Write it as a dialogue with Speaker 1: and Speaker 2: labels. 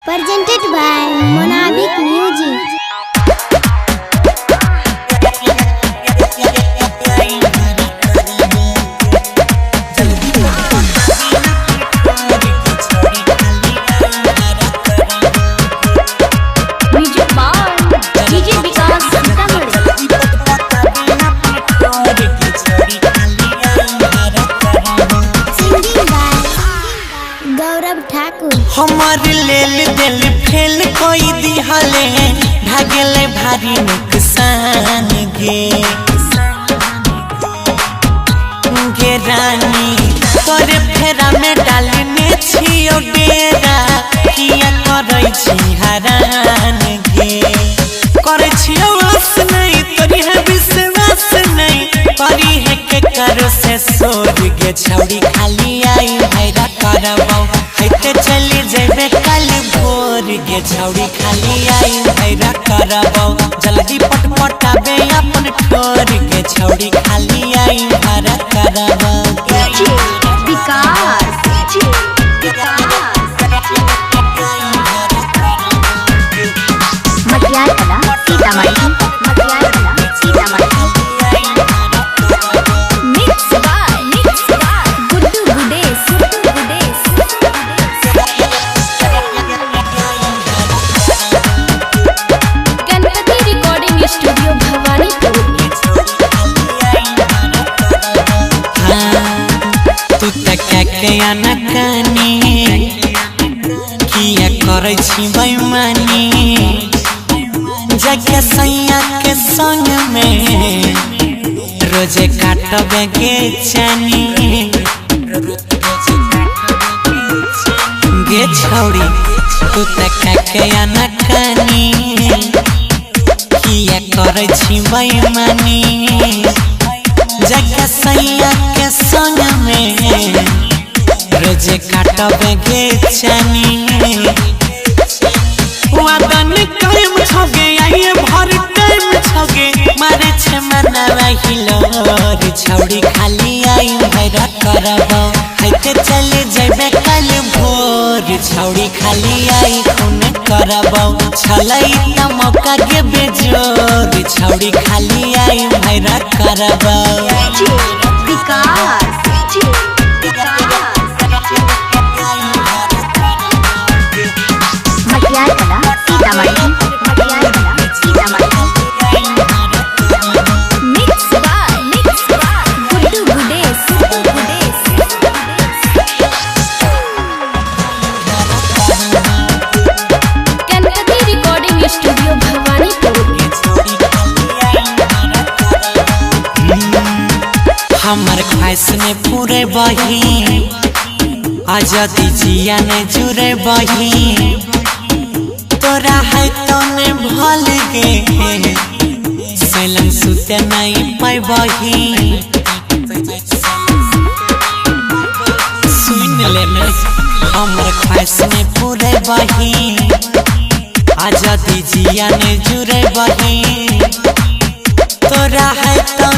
Speaker 1: Presented by Monabik Music.
Speaker 2: हमार लेल दिल फेल कोई दिहले भागले भारी नुकसान गे रानी तोरे फेरा में डालने छियो डेरा किया करै छी हरान गे करै छियो आस नहीं तोरी है विश्वास नहीं करी है के करो से सोर गे छौड़ी खाली आई हैरा करबौ हैते चली जेबे कल भोर गे छौड़ी खाली आई हैरा करबौ जल्दी पटपटाबे अपन ठोर गे छौड़ी खाली आई हैरा करबौ किया करै छी बेईमानी जगह सैया के संग में रोजे काटबे गे चानी गे छौड़ी तू के अनकानी किया करै छी बेईमानी जगह सैया के संग में रोजे काटबे गे चानी वादन कायम छगे आइए भर टाइम छगे मारे छे मनवा हिलोर छौड़ी खाली आई हैरा करबौ हैते चले जेबे कल भोर छौड़ी खाली आई खून करबौ छलै त मौका के बेजोर छौड़ी खाली आई हैरा करबौ हमार ख्वाहिश ने पूरे बही आजादी जिया ने जुरे बही तोरा है तो ने भल गे सैलम सुते नहीं पाई बही सुन ले हमार ख्वाहिश ने पूरे बही आजादी जिया ने जुरे बही तोरा है तो